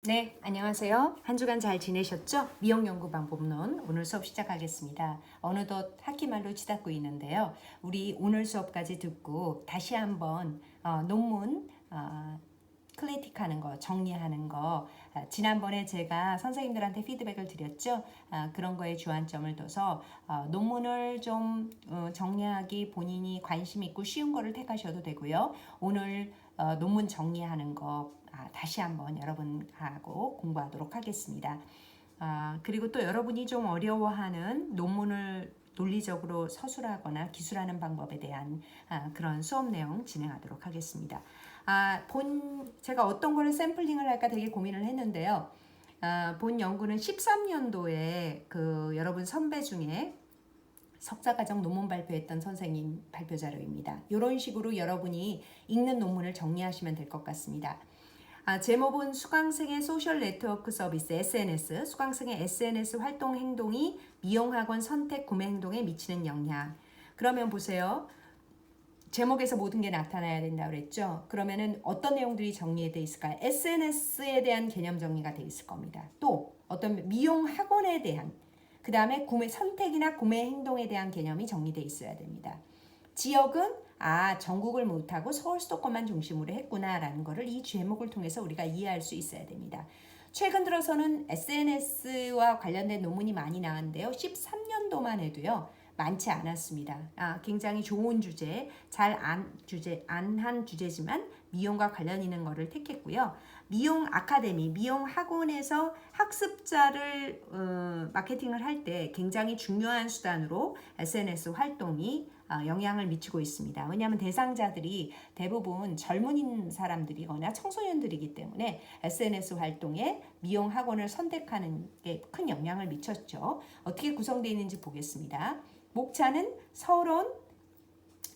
네, 안녕하세요. 한 주간 잘 지내셨죠? 미용연구방법론 오늘 수업 시작하겠습니다. 어느덧 학기말로 치닫고 있는데요. 우리 오늘 수업까지 듣고 다시 한번 논문 클리틱하는 거, 정리하는 거, 지난번에 제가 선생님들한테 피드백을 드렸죠. 그런 거에 주안점을 둬서 논문을 좀 정리하기 본인이 관심 있고 쉬운 거를 택하셔도 되고요. 오늘 논문 정리하는 거 다시 한번 여러분하고 공부하도록 하겠습니다. 그리고 또 여러분이 좀 어려워하는 논문을 논리적으로 서술하거나 기술하는 방법에 대한 그런 수업 내용 진행하도록 하겠습니다. 제가 어떤 거를 샘플링을 할까 되게 고민을 했는데요. 본 연구는 13년도에 그 여러분 선배 중에 석사과정 논문 발표했던 선생님 발표 자료입니다. 이런 식으로 여러분이 읽는 논문을 정리하시면 될 것 같습니다. 제목은 수강생의 소셜 네트워크 서비스 SNS, 수강생의 SNS 활동 행동이 미용학원 선택 구매 행동에 미치는 영향. 그러면 보세요. 제목에서 모든 게 나타나야 된다고 그랬죠. 그러면은 어떤 내용들이 정리되어 있을까요? SNS에 대한 개념 정리가 되어 있을 겁니다. 또 어떤 미용 학원에 대한, 그 다음에 구매 선택이나 구매 행동에 대한 개념이 정리되어 있어야 됩니다. 지역은 전국을 못하고 서울 수도권만 중심으로 했구나라는 것을 이 제목을 통해서 우리가 이해할 수 있어야 됩니다. 최근 들어서는 SNS와 관련된 논문이 많이 나왔는데요. 13년도만 해도요. 많지 않았습니다. 굉장히 좋은 주제, 안 한 주제지만 미용과 관련 있는 거를 택했고요. 미용 아카데미, 미용 학원에서 학습자를 마케팅을 할 때 굉장히 중요한 수단으로 SNS 활동이 영향을 미치고 있습니다. 왜냐하면 대상자들이 대부분 젊은 사람들이거나 청소년들이기 때문에 SNS 활동에 미용 학원을 선택하는 게 큰 영향을 미쳤죠. 어떻게 구성되어 있는지 보겠습니다. 목차는 서론,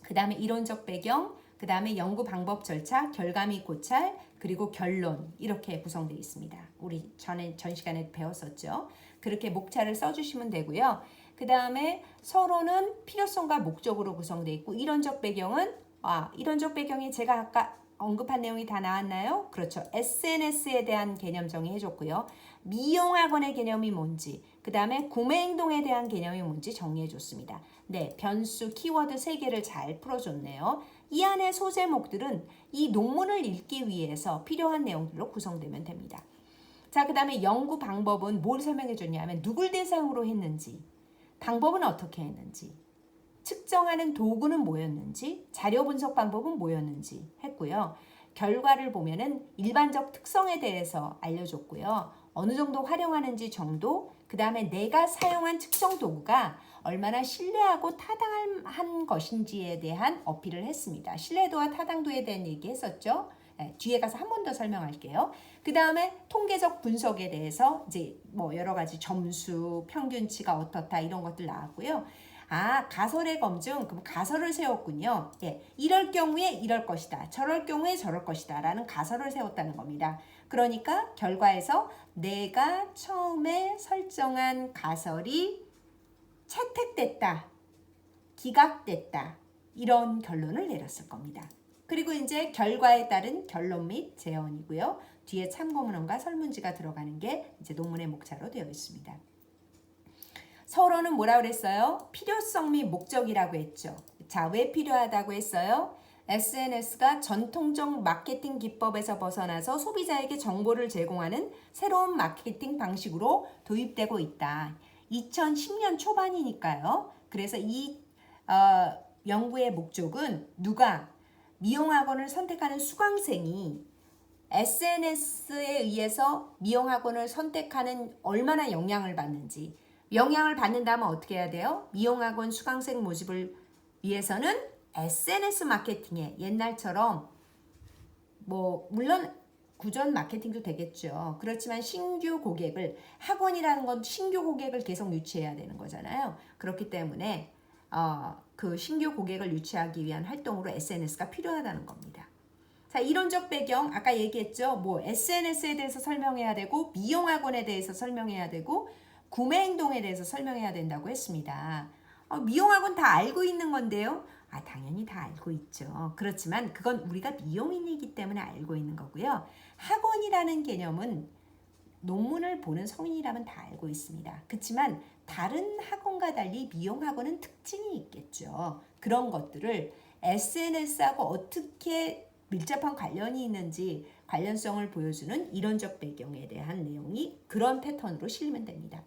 그 다음에 이론적 배경, 그 다음에 연구 방법 절차, 결과 및 고찰, 그리고 결론 이렇게 구성되어 있습니다. 우리 전 시간에 배웠었죠. 그렇게 목차를 써주시면 되고요. 그 다음에 서론은 필요성과 목적으로 구성되어 있고 이론적 배경은 이론적 배경이 제가 아까 언급한 내용이 다 나왔나요? 그렇죠. SNS에 대한 개념 정의해줬고요. 미용학원의 개념이 뭔지, 그 다음에 구매 행동에 대한 개념이 뭔지 정리해줬습니다. 네, 변수, 키워드 3개를 잘 풀어줬네요. 이 안의 소제목들은 이 논문을 읽기 위해서 필요한 내용들로 구성되면 됩니다. 자, 그 다음에 연구 방법은 뭘 설명해줬냐면 누굴 대상으로 했는지, 방법은 어떻게 했는지, 측정하는 도구는 뭐였는지, 자료 분석 방법은 뭐였는지 했고요. 결과를 보면은 일반적 특성에 대해서 알려줬고요. 어느 정도 활용하는지 정도, 그 다음에 내가 사용한 측정 도구가 얼마나 신뢰하고 타당한 것인지에 대한 어필을 했습니다. 신뢰도와 타당도에 대한 얘기 했었죠. 뒤에 가서 한 번 더 설명할게요. 그 다음에 통계적 분석에 대해서 이제 뭐 여러 가지 점수, 평균치가 어떻다 이런 것들 나왔고요. 가설의 검증, 그럼 가설을 세웠군요. 예, 이럴 경우에 이럴 것이다. 저럴 경우에 저럴 것이다. 라는 가설을 세웠다는 겁니다. 그러니까 결과에서 내가 처음에 설정한 가설이 채택됐다. 기각됐다. 이런 결론을 내렸을 겁니다. 그리고 이제 결과에 따른 결론 및 재현이고요. 뒤에 참고문헌과 설문지가 들어가는 게 이제 논문의 목차로 되어 있습니다. 서론은 뭐라 그랬어요? 필요성 및 목적이라고 했죠. 자, 왜 필요하다고 했어요? SNS가 전통적 마케팅 기법에서 벗어나서 소비자에게 정보를 제공하는 새로운 마케팅 방식으로 도입되고 있다. 2010년 초반이니까요. 그래서 이 연구의 목적은 누가 미용학원을 선택하는 수강생이 SNS에 의해서 미용학원을 선택하는 얼마나 영향을 받는지, 영향을 받는다면 어떻게 해야 돼요? 미용학원 수강생 모집을 위해서는 SNS 마케팅에 옛날처럼 물론 구전 마케팅도 되겠죠. 그렇지만 신규 고객을, 학원이라는 건 신규 고객을 계속 유치해야 되는 거잖아요. 그렇기 때문에 그 신규 고객을 유치하기 위한 활동으로 SNS가 필요하다는 겁니다. 자, 이론적 배경 아까 얘기했죠. SNS에 대해서 설명해야 되고 미용학원에 대해서 설명해야 되고 구매 행동에 대해서 설명해야 된다고 했습니다. 미용학원 다 알고 있는 건데요. 당연히 다 알고 있죠. 그렇지만 그건 우리가 미용인이기 때문에 알고 있는 거고요. 학원이라는 개념은 논문을 보는 성인이라면 다 알고 있습니다. 그렇지만 다른 학원과 달리 미용학원은 특징이 있겠죠. 그런 것들을 SNS하고 어떻게 밀접한 관련이 있는지 관련성을 보여주는 이론적 배경에 대한 내용이 그런 패턴으로 실리면 됩니다.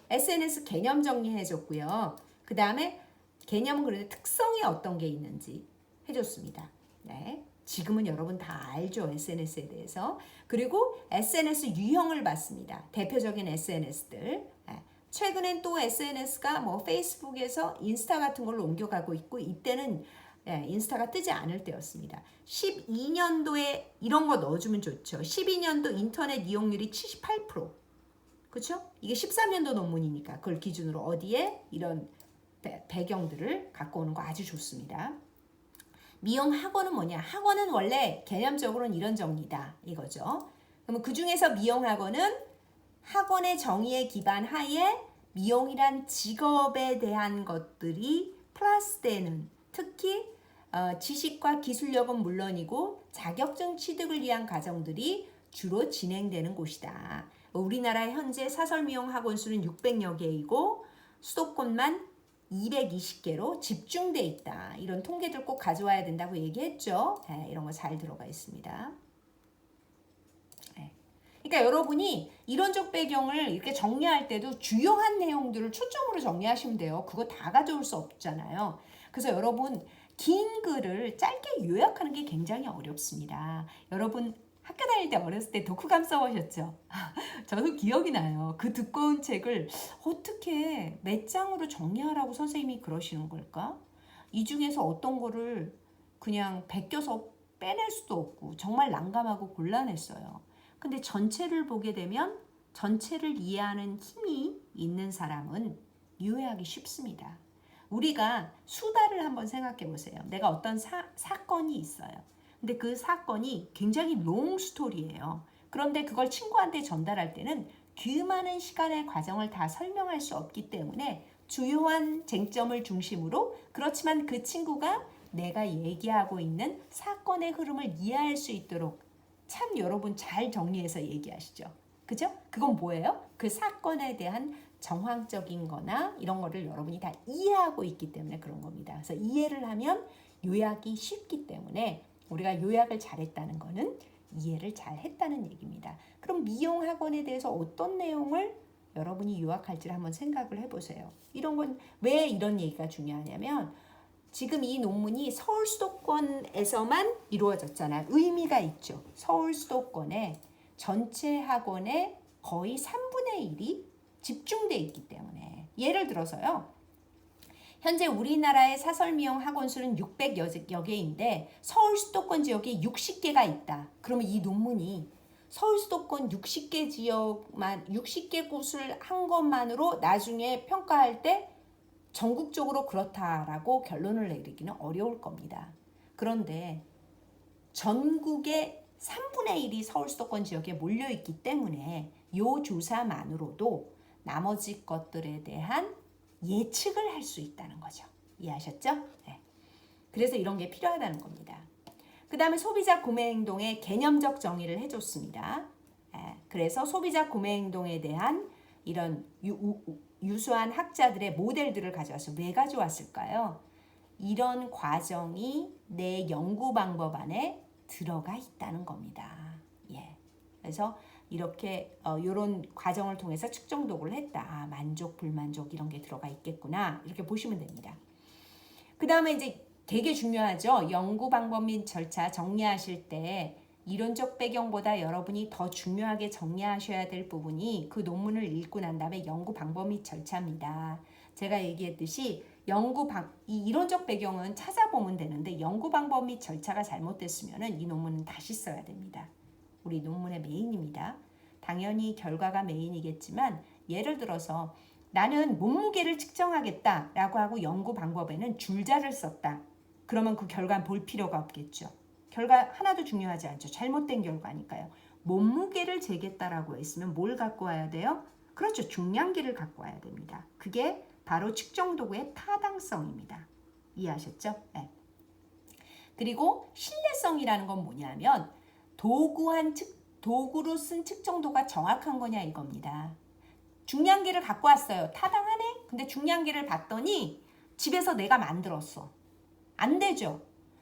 SNS 개념 정리해줬고요. 그 다음에 개념은 그런데 특성이 어떤 게 있는지 해줬습니다. 네. 지금은 여러분 다 알죠. SNS에 대해서. 그리고 SNS 유형을 봤습니다. 대표적인 SNS들. 최근엔 또 SNS가 뭐 페이스북에서 인스타 같은 걸로 옮겨가고 있고 이때는 인스타가 뜨지 않을 때였습니다. 12년도에 이런 거 넣어주면 좋죠. 12년도 인터넷 이용률이 78%. 그렇죠? 이게 13년도 논문이니까 그걸 기준으로 어디에 이런 배경들을 갖고 오는 거 아주 좋습니다. 미용 학원은 뭐냐? 학원은 원래 개념적으로는 이런 정리다 이거죠. 그러면 그 중에서 미용 학원은 학원의 정의에 기반하에 미용이란 직업에 대한 것들이 플러스되는 특히 지식과 기술력은 물론이고 자격증 취득을 위한 과정들이 주로 진행되는 곳이다. 우리나라 현재 사설미용 학원 수는 600여 개이고 수도권만 220개로 집중돼 있다. 이런 통계들 꼭 가져와야 된다고 얘기했죠. 이런 거 잘 들어가 있습니다. 그러니까 여러분이 이론적 배경을 이렇게 정리할 때도 주요한 내용들을 초점으로 정리하시면 돼요. 그거 다 가져올 수 없잖아요. 그래서 여러분 긴 글을 짧게 요약하는 게 굉장히 어렵습니다. 여러분 학교 다닐 때 어렸을 때 독후감 써보셨죠? 저도 기억이 나요. 그 두꺼운 책을 어떻게 몇 장으로 정리하라고 선생님이 그러시는 걸까? 이 중에서 어떤 거를 그냥 베껴서 빼낼 수도 없고 정말 난감하고 곤란했어요. 근데 전체를 보게 되면 전체를 이해하는 힘이 있는 사람은 이해하기 쉽습니다. 우리가 수다를 한번 생각해 보세요. 내가 어떤 사건이 있어요. 근데 그 사건이 굉장히 롱 스토리예요. 그런데 그걸 친구한테 전달할 때는 그 많은 시간의 과정을 다 설명할 수 없기 때문에 주요한 쟁점을 중심으로 그렇지만 그 친구가 내가 얘기하고 있는 사건의 흐름을 이해할 수 있도록 참 여러분 잘 정리해서 얘기하시죠. 그죠? 그건 뭐예요? 그 사건에 대한 정황적인 거나 이런 거를 여러분이 다 이해하고 있기 때문에 그런 겁니다. 그래서 이해를 하면 요약이 쉽기 때문에 우리가 요약을 잘했다는 거는 이해를 잘했다는 얘기입니다. 그럼 미용학원에 대해서 어떤 내용을 여러분이 요약할지를 한번 생각을 해보세요. 이런 건 왜 이런 얘기가 중요하냐면 지금 이 논문이 서울 수도권에서만 이루어졌잖아요. 의미가 있죠. 서울 수도권에 전체 학원의 거의 3분의 1이 집중되어 있기 때문에 예를 들어서요. 현재 우리나라의 사설미용 학원 수는 600여 개인데 서울 수도권 지역에 60개가 있다. 그러면 이 논문이 서울 수도권 60개 지역만 60개 곳을 한 것만으로 나중에 평가할 때 전국적으로 그렇다라고 결론을 내리기는 어려울 겁니다. 그런데 전국의 3분의 1이 서울 수도권 지역에 몰려있기 때문에 이 조사만으로도 나머지 것들에 대한 예측을 할 수 있다는 거죠. 이해하셨죠? 네. 그래서 이런 게 필요하다는 겁니다. 그 다음에 소비자 구매 행동의 개념적 정의를 해줬습니다. 그래서 소비자 구매 행동에 대한 이런 유수한 학자들의 모델들을 가져와서 왜 가져왔을까요? 이런 과정이 내 연구 방법 안에 들어가 있다는 겁니다. 그래서 이렇게 이런 과정을 통해서 측정 도구를 했다. 만족, 불만족 이런 게 들어가 있겠구나. 이렇게 보시면 됩니다. 그 다음에 이제 되게 중요하죠. 연구 방법 및 절차 정리하실 때 이론적 배경보다 여러분이 더 중요하게 정리하셔야 될 부분이 그 논문을 읽고 난 다음에 연구 방법 및 절차입니다. 제가 얘기했듯이 이 이론적 배경은 찾아보면 되는데 연구 방법 및 절차가 잘못됐으면 이 논문은 다시 써야 됩니다. 우리 논문의 메인입니다. 당연히 결과가 메인이겠지만 예를 들어서 나는 몸무게를 측정하겠다라고 하고 연구 방법에는 줄자를 썼다. 그러면 그 결과는 볼 필요가 없겠죠. 결과 하나도 중요하지 않죠. 잘못된 결과니까요. 몸무게를 재겠다라고 했으면 뭘 갖고 와야 돼요? 그렇죠. 중량계를 갖고 와야 됩니다. 그게 바로 측정 도구의 타당성입니다. 이해하셨죠? 그리고 신뢰성이라는 건 뭐냐면 도구 한 도구로 쓴 측정도가 정확한 거냐 이겁니다. 중량계를 갖고 왔어요. 타당하네? 근데 중량계를 봤더니 집에서 내가 만들었어. 안 되죠.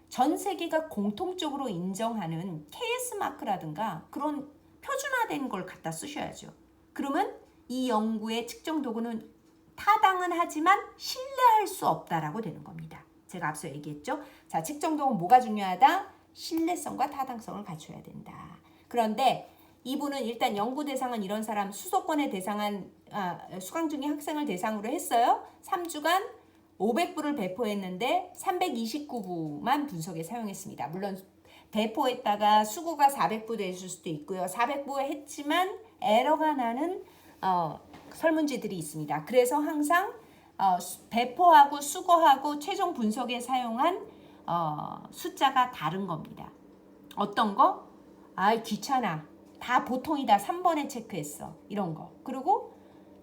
전 세계가 공통적으로 인정하는 KS 마크라든가 그런 표준화된 걸 갖다 쓰셔야죠. 그러면 이 연구의 측정 도구는 타당은 하지만 신뢰할 수 없다라고 되는 겁니다. 제가 앞서 얘기했죠. 자, 측정 도구는 뭐가 중요하다? 신뢰성과 타당성을 갖춰야 된다. 그런데 이분은 일단 연구 대상은 이런 사람 수도권에 대상한 수강 중인 학생을 대상으로 했어요. 3주간 500부를 배포했는데 329부만 분석에 사용했습니다. 물론 배포했다가 수고가 400부 됐을 수도 있고요. 400부 했지만 에러가 나는 설문지들이 있습니다. 그래서 항상 배포하고 수거하고 최종 분석에 사용한 숫자가 다른 겁니다. 어떤 거? 귀찮아. 다 보통이다. 3번에 체크했어. 이런 거. 그리고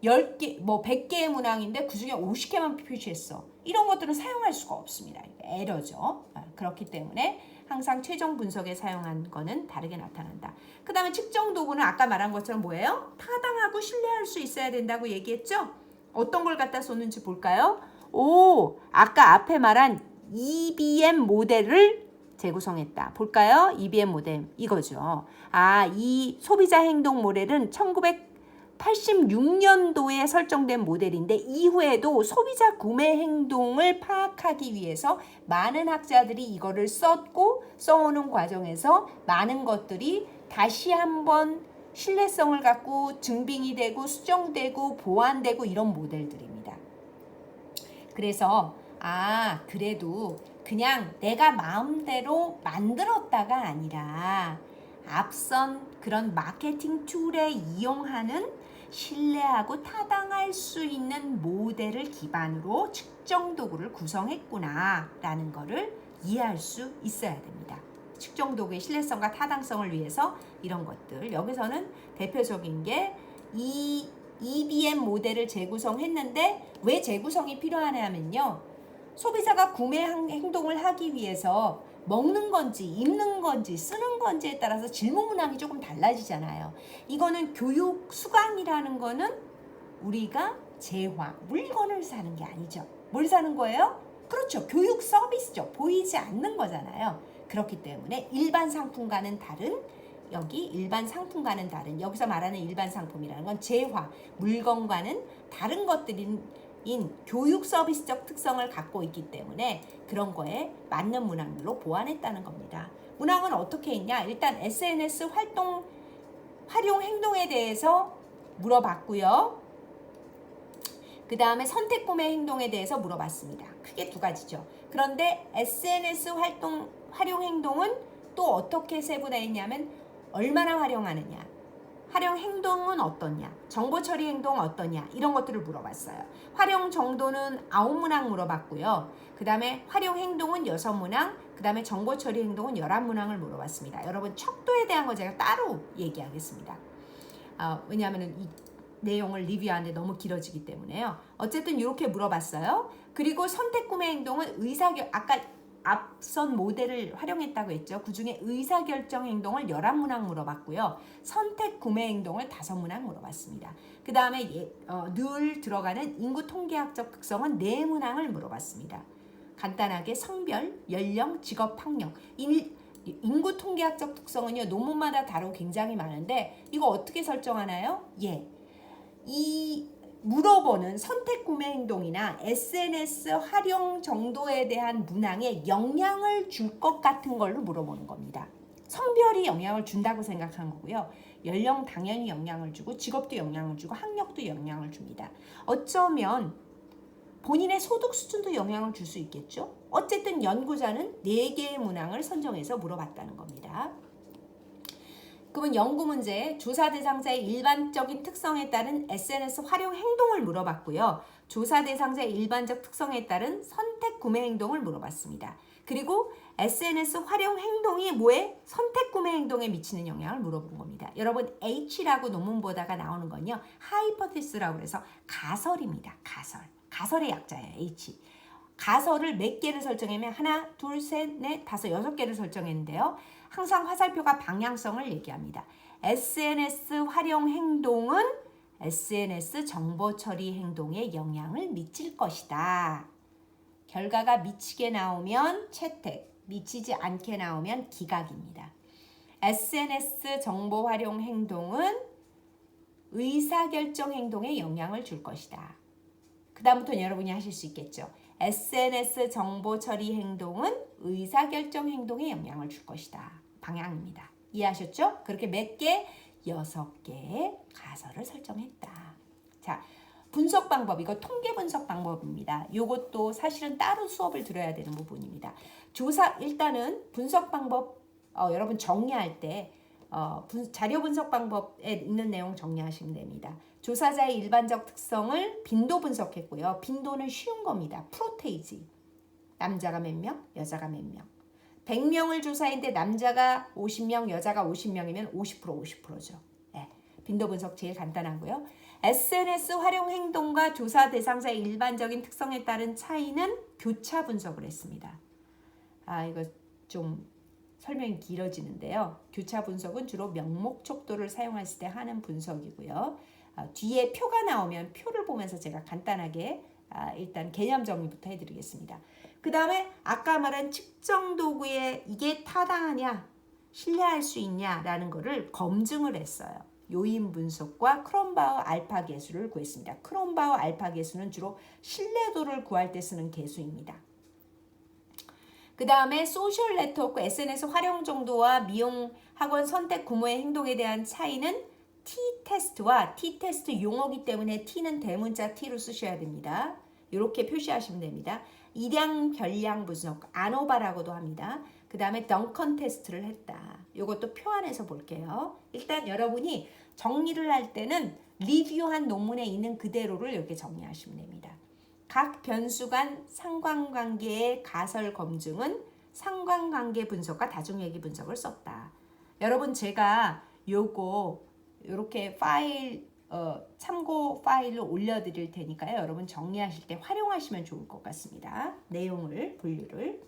10개, 100개의 문항인데 그중에 50개만 표시했어. 이런 것들은 사용할 수가 없습니다. 에러죠. 그렇기 때문에 항상 최종 분석에 사용한 거는 다르게 나타난다. 그 다음에 측정 도구는 아까 말한 것처럼 뭐예요? 타당하고 신뢰할 수 있어야 된다고 얘기했죠? 어떤 걸 갖다 쏟는지 볼까요? 아까 앞에 말한 EBM 모델을 재구성했다. 볼까요? EBM 모델 이거죠. 이 소비자 행동 모델은 1986년도에 설정된 모델인데 이후에도 소비자 구매 행동을 파악하기 위해서 많은 학자들이 이거를 써오는 과정에서 많은 것들이 다시 한번 신뢰성을 갖고 증빙이 되고 수정되고 보완되고 이런 모델들입니다. 그래서 그래도 그냥 내가 마음대로 만들었다가 아니라 앞선 그런 마케팅 툴에 이용하는 신뢰하고 타당할 수 있는 모델을 기반으로 측정 도구를 구성했구나 라는 거를 이해할 수 있어야 됩니다. 측정 도구의 신뢰성과 타당성을 위해서 이런 것들, 여기서는 대표적인 게 이 EBM 모델을 재구성했는데 왜 재구성이 필요하냐면요, 소비자가 구매 행동을 하기 위해서 먹는 건지 입는 건지 쓰는 건지에 따라서 질문 문항이 조금 달라지잖아요. 이거는 교육 수강이라는 거는 우리가 재화, 물건을 사는 게 아니죠. 뭘 사는 거예요? 그렇죠. 교육 서비스죠. 보이지 않는 거잖아요. 그렇기 때문에 일반 상품과는 다른, 여기서 말하는 일반 상품이라는 건 재화, 물건과는 다른 것들인 교육 서비스적 특성을 갖고 있기 때문에 그런 거에 맞는 문항들로 보완했다는 겁니다. 문항은 어떻게 했냐? 일단 SNS 활용 행동에 대해서 물어봤고요. 그 다음에 선택 구매 행동에 대해서 물어봤습니다. 크게 두 가지죠. 그런데 SNS 활용 행동은 또 어떻게 세분화했냐면 얼마나 활용하느냐, 활용 행동은 어떠냐, 정보 처리 행동은 어떠냐, 이런 것들을 물어봤어요. 활용 정도는 9문항 물어봤고요. 그 다음에 활용 행동은 6문항, 그 다음에 정보 처리 행동은 11문항을 물어봤습니다. 여러분 척도에 대한 거 제가 따로 얘기하겠습니다. 왜냐하면 이 내용을 리뷰하는데 너무 길어지기 때문에요. 어쨌든 이렇게 물어봤어요. 그리고 선택 구매 행동은 아까 앞선 모델을 활용했다고 했죠. 그중에 의사결정 행동을 11문항 물어봤고요. 선택 구매 행동을 5문항 물어봤습니다. 그 다음에 늘 들어가는 인구 통계학적 특성은 4문항을 물어봤습니다. 간단하게 성별, 연령, 직업, 학력. 인구 통계학적 특성은요, 논문마다 다루고 굉장히 많은데 이거 어떻게 설정하나요? 이 물어보는 선택 구매 행동이나 SNS 활용 정도에 대한 문항에 영향을 줄 것 같은 걸로 물어보는 겁니다. 성별이 영향을 준다고 생각한 거고요. 연령 당연히 영향을 주고 직업도 영향을 주고 학력도 영향을 줍니다. 어쩌면 본인의 소득 수준도 영향을 줄 수 있겠죠. 어쨌든 연구자는 4개의 문항을 선정해서 물어봤다는 겁니다. 그러면 연구 문제, 조사 대상자의 일반적인 특성에 따른 SNS 활용 행동을 물어봤고요. 조사 대상자의 일반적 특성에 따른 선택 구매 행동을 물어봤습니다. 그리고 SNS 활용 행동이 뭐에? 선택 구매 행동에 미치는 영향을 물어본 겁니다. 여러분 H라고 논문 보다가 나오는 건요, 하이포테시스라고 해서 가설입니다. 가설의 약자예요. H. 가설을 몇 개를 설정하면 하나, 둘, 셋, 넷, 다섯, 6개를 설정했는데요. 항상 화살표가 방향성을 얘기합니다. SNS 활용 행동은 SNS 정보 처리 행동에 영향을 미칠 것이다. 결과가 미치게 나오면 채택, 미치지 않게 나오면 기각입니다. SNS 정보 활용 행동은 의사결정 행동에 영향을 줄 것이다. 그 다음부터는 여러분이 하실 수 있겠죠. SNS 정보 처리 행동은 의사결정 행동에 영향을 줄 것이다. 방향입니다. 이해하셨죠? 그렇게 몇 개? 6개의 가설을 설정했다. 자, 분석 방법, 이거 통계 분석 방법입니다. 이것도 사실은 따로 수업을 들어야 되는 부분입니다. 일단은 분석 방법, 여러분 정리할 때 자료 분석 방법에 있는 내용 정리하시면 됩니다. 조사자의 일반적 특성을 빈도 분석했고요. 빈도는 쉬운 겁니다. 프로테이지. 남자가 몇 명, 여자가 몇 명. 100명을 조사했는데 남자가 50명, 여자가 50명이면 50%죠. 네, 빈도 분석 제일 간단하고요. SNS 활용 행동과 조사 대상자의 일반적인 특성에 따른 차이는 교차 분석을 했습니다. 이거 좀 설명이 길어지는데요. 교차 분석은 주로 명목 척도를 사용했을 때 하는 분석이고요. 뒤에 표가 나오면 표를 보면서 제가 간단하게 일단 개념 정리부터 해드리겠습니다. 그 다음에 아까 말한 측정 도구에 이게 타당하냐, 신뢰할 수 있냐라는 거를 검증을 했어요. 요인 분석과 크롬바우 알파 계수를 구했습니다. 크롬바우 알파 계수는 주로 신뢰도를 구할 때 쓰는 계수입니다. 그 다음에 소셜 네트워크 SNS 활용 정도와 미용 학원 선택 부모의 행동에 대한 차이는 T-테스트와 T-테스트 용어기 때문에 T는 대문자 T로 쓰셔야 됩니다. 이렇게 표시하시면 됩니다. 일량 별량 분석, 아노바라고도 합니다. 그 다음에 덩컨 테스트를 했다. 이것도 표 안에서 볼게요. 일단 여러분이 정리를 할 때는 리뷰한 논문에 있는 그대로를 이렇게 정리하시면 됩니다. 각 변수 간 상관관계의 가설 검증은 상관관계 분석과 다중얘기 분석을 썼다. 여러분 제가 요거 이렇게 파일 참고 파일을 올려드릴 테니까요. 여러분 정리하실 때 활용하시면 좋을 것 같습니다. 내용을 분류를.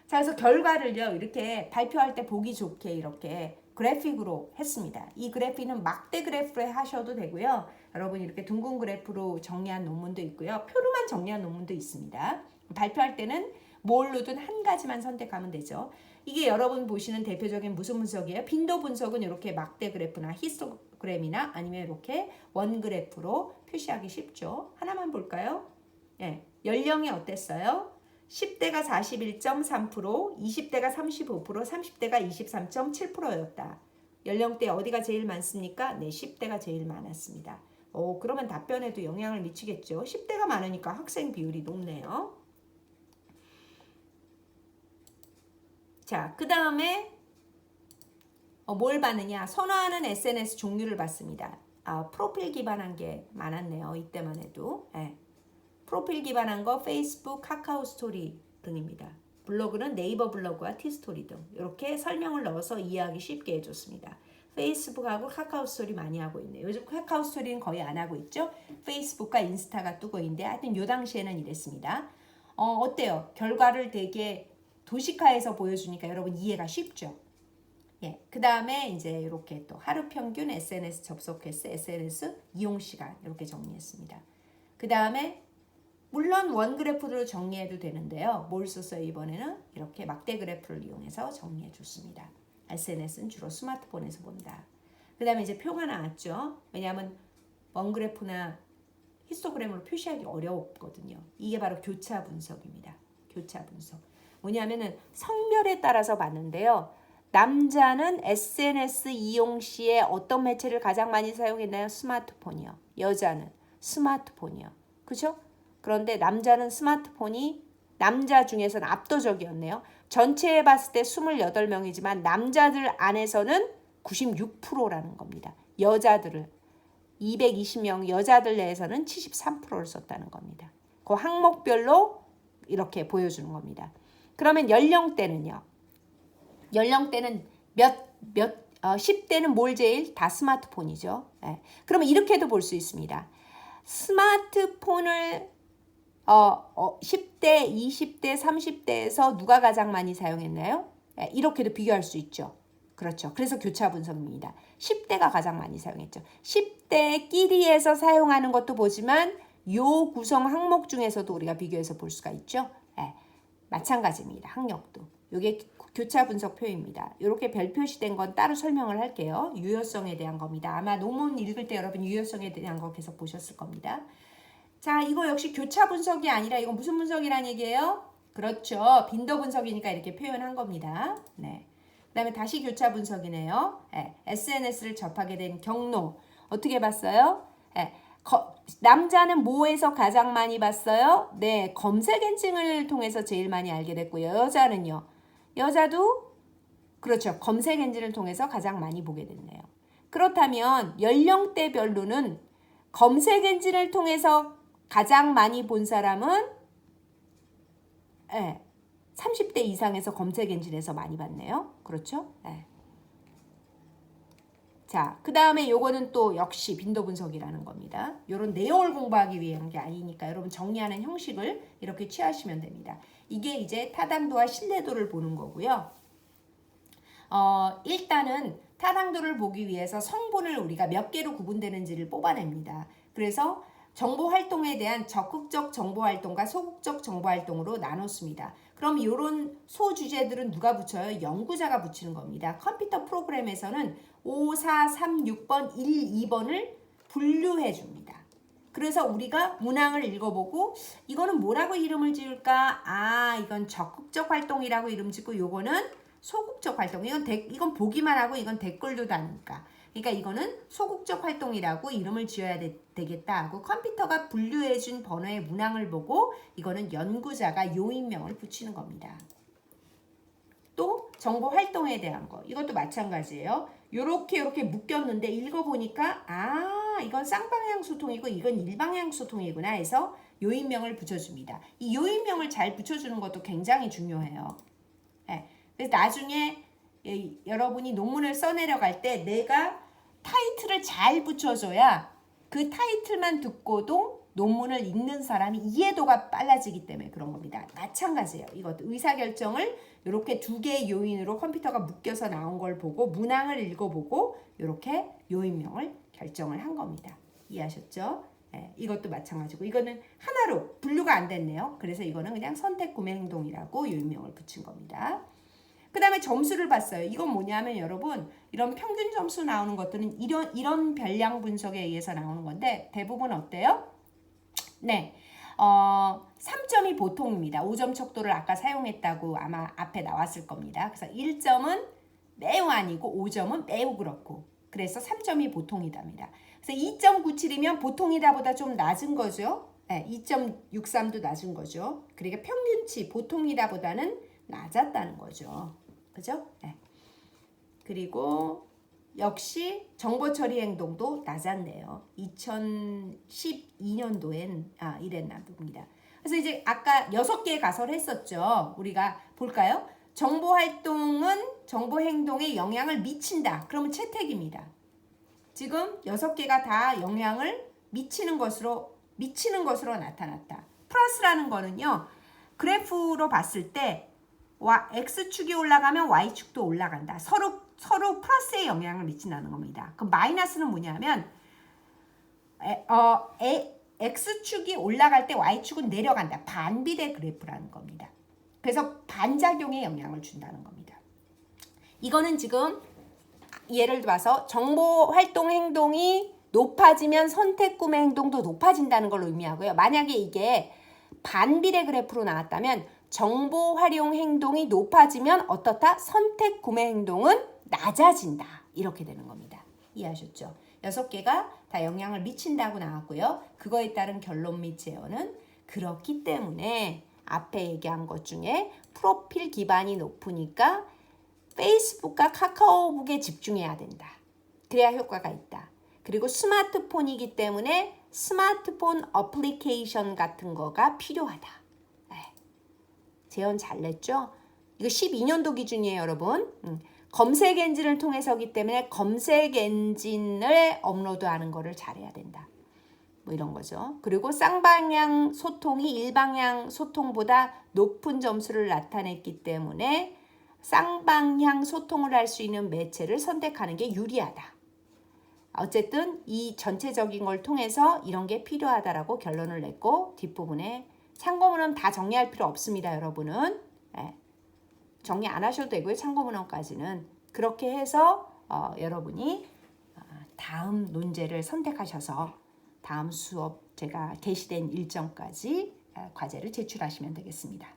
자, 그래서 결과를요 이렇게 발표할 때 보기 좋게 이렇게 그래픽으로 했습니다. 이 그래픽은 막대 그래프로 하셔도 되고요. 여러분 이렇게 둥근 그래프로 정리한 논문도 있고요. 표로만 정리한 논문도 있습니다. 발표할 때는 뭘로든 한 가지만 선택하면 되죠. 이게 여러분 보시는 대표적인 무슨 분석이에요? 빈도 분석은 이렇게 막대 그래프나 히스토그램이나 아니면 이렇게 원 그래프로 표시하기 쉽죠. 하나만 볼까요? 네, 연령이 어땠어요? 10대가 41.3%, 20대가 35%, 30대가 23.7%였다. 연령대 어디가 제일 많습니까? 네, 10대가 제일 많았습니다. 그러면 답변에도 영향을 미치겠죠. 10대가 많으니까 학생 비율이 높네요. 자, 그 다음에 뭘 봤느냐? 선호하는 SNS 종류를 봤습니다. 프로필 기반한 게 많았네요. 이때만 해도. 네. 프로필 기반한 거 페이스북, 카카오 스토리 등입니다. 블로그는 네이버 블로그와 티스토리 등 이렇게 설명을 넣어서 이해하기 쉽게 해줬습니다. 페이스북하고 카카오 스토리 많이 하고 있네요. 요즘 카카오 스토리는 거의 안 하고 있죠. 페이스북과 인스타가 뜨고 있는데 하여튼 요 당시에는 이랬습니다. 어때요? 결과를 되게 도식화해서 보여주니까 여러분 이해가 쉽죠. 예, 그 다음에 이제 이렇게 또 하루 평균 SNS 접속횟수, SNS 이용 시간 이렇게 정리했습니다. 그 다음에 물론 원 그래프로 정리해도 되는데요. 뭘 썼어요? 이번에는 이렇게 막대 그래프를 이용해서 정리해 줬습니다. SNS는 주로 스마트폰에서 본다. 그 다음에 이제 표가 나왔죠. 왜냐하면 원 그래프나 히스토그램으로 표시하기 어렵거든요. 이게 바로 교차 분석입니다. 교차 분석. 뭐냐면은 성별에 따라서 봤는데요. 남자는 SNS 이용 시에 어떤 매체를 가장 많이 사용했나요? 스마트폰이요. 여자는 스마트폰이요. 그죠? 그런데 남자는 스마트폰이 남자 중에서는 압도적이었네요. 전체에 봤을 때 28명이지만 남자들 안에서는 96%라는 겁니다. 여자들을 220명 여자들 내에서는 73%를 썼다는 겁니다. 그 항목별로 이렇게 보여주는 겁니다. 그러면 연령대는요. 연령대는 10대는 뭘 제일? 다 스마트폰이죠. 네. 그러면 이렇게도 볼 수 있습니다. 스마트폰을 10대, 20대, 30대에서 누가 가장 많이 사용했나요? 네, 이렇게도 비교할 수 있죠. 그렇죠. 그래서 교차 분석입니다. 10대가 가장 많이 사용했죠. 10대끼리에서 사용하는 것도 보지만 요 구성 항목 중에서도 우리가 비교해서 볼 수가 있죠. 네, 마찬가지입니다. 학력도. 요게 교차 분석 표입니다. 이렇게 별 표시된 건 따로 설명을 할게요. 유효성에 대한 겁니다. 아마 논문 읽을 때 여러분 유효성에 대한 거 계속 보셨을 겁니다. 자, 이거 역시 교차 분석이 아니라 이건 무슨 분석이란 얘기예요? 그렇죠. 빈도 분석이니까 이렇게 표현한 겁니다. 네. 그 다음에 다시 교차 분석이네요. 네. SNS를 접하게 된 경로. 어떻게 봤어요? 네. 남자는 뭐에서 가장 많이 봤어요? 네. 검색 엔진을 통해서 제일 많이 알게 됐고요. 여자는요? 여자도 그렇죠. 검색 엔진을 통해서 가장 많이 보게 됐네요. 그렇다면 연령대별로는 검색 엔진을 통해서 가장 많이 본 사람은 30대 이상에서 검색 엔진에서 많이 봤네요. 그렇죠? 자, 그 다음에 요거는 또 역시 빈도 분석이라는 겁니다. 요런 내용을 공부하기 위한 게 아니니까 여러분 정리하는 형식을 이렇게 취하시면 됩니다. 이게 이제 타당도와 신뢰도를 보는 거고요. 일단은 타당도를 보기 위해서 성분을 우리가 몇 개로 구분되는지를 뽑아냅니다. 그래서 정보 활동에 대한 적극적 정보 활동과 소극적 정보 활동으로 나눴습니다. 그럼 이런 소주제들은 누가 붙여요? 연구자가 붙이는 겁니다. 컴퓨터 프로그램에서는 5, 4, 3, 6번, 1, 2번을 분류해 줍니다. 그래서 우리가 문항을 읽어보고 이거는 뭐라고 이름을 지을까? 아, 이건 적극적 활동이라고 이름 짓고 요거는 소극적 활동. 이건 보기만 하고 이건 댓글도 다니까. 그러니까 이거는 소극적 활동이라고 이름을 지어야 되겠다 하고 컴퓨터가 분류해준 번호의 문항을 보고 이거는 연구자가 요인명을 붙이는 겁니다. 또 정보 활동에 대한 거 이것도 마찬가지예요. 요렇게 묶였는데 읽어보니까 아 이건 쌍방향 소통이고 이건 일방향 소통이구나 해서 요인명을 붙여줍니다. 이 요인명을 잘 붙여주는 것도 굉장히 중요해요. 네. 그래서 나중에 여러분이 논문을 써내려갈 때 내가 타이틀을 잘 붙여줘야 그 타이틀만 듣고도 논문을 읽는 사람이 이해도가 빨라지기 때문에 그런 겁니다. 마찬가지예요. 이것도 의사결정을 이렇게 두 개의 요인으로 컴퓨터가 묶여서 나온 걸 보고 문항을 읽어보고 이렇게 요인명을 결정을 한 겁니다. 이해하셨죠? 네, 이것도 마찬가지고 이거는 하나로 분류가 안 됐네요. 그래서 이거는 그냥 선택 구매 행동이라고 요인명을 붙인 겁니다. 그 다음에 점수를 봤어요. 이건 뭐냐면 여러분 이런 평균 점수 나오는 것들은 이런 별량 분석에 의해서 나오는 건데 대부분 어때요? 네, 3점이 보통입니다. 5점 척도를 아까 사용했다고 아마 앞에 나왔을 겁니다. 그래서 1점은 매우 아니고 5점은 매우 그렇고 그래서 3점이 보통이답니다. 그래서 2.97이면 보통이다보다 좀 낮은 거죠. 네, 2.63도 낮은 거죠. 그러니까 평균치 보통이다보다는 낮았다는 거죠. 그죠? 네. 그리고 역시 정보 처리 행동도 낮았네요. 2012년도엔 이랬나 봅니다. 그래서 이제 아까 6개의 가설을 했었죠. 우리가 볼까요? 정보 활동은 정보 행동에 영향을 미친다. 그러면 채택입니다. 지금 6개가 다 영향을 미치는 것으로 나타났다. 플러스라는 거는요. 그래프로 봤을 때 X축이 올라가면 Y축도 올라간다. 서로 플러스의 영향을 미친다는 겁니다. 그럼 마이너스는 뭐냐면 X축이 올라갈 때 Y축은 내려간다. 반비례 그래프라는 겁니다. 그래서 반작용에 영향을 준다는 겁니다. 이거는 지금 예를 들어서 정보 활동 행동이 높아지면 선택 구매 행동도 높아진다는 걸 의미하고요. 만약에 이게 반비례 그래프로 나왔다면 정보 활용 행동이 높아지면 어떻다? 선택 구매 행동은 낮아진다. 이렇게 되는 겁니다. 이해하셨죠? 6개가 다 영향을 미친다고 나왔고요. 그거에 따른 결론 및 제어는 그렇기 때문에 앞에 얘기한 것 중에 프로필 기반이 높으니까 페이스북과 카카오북에 집중해야 된다. 그래야 효과가 있다. 그리고 스마트폰이기 때문에 스마트폰 어플리케이션 같은 거가 필요하다. 재현 잘 냈죠? 이거 12년도 기준이에요, 여러분. 검색 엔진을 통해서기 때문에 검색 엔진을 업로드하는 거를 잘해야 된다. 뭐 이런 거죠. 그리고 쌍방향 소통이 일방향 소통보다 높은 점수를 나타냈기 때문에 쌍방향 소통을 할 수 있는 매체를 선택하는 게 유리하다. 어쨌든 이 전체적인 걸 통해서 이런 게 필요하다라고 결론을 냈고 뒷부분에 참고문헌 다 정리할 필요 없습니다. 여러분은 정리 안 하셔도 되고요. 참고문헌까지는 그렇게 해서 여러분이 다음 논제를 선택하셔서 다음 수업 제가 게시된 일정까지 과제를 제출하시면 되겠습니다.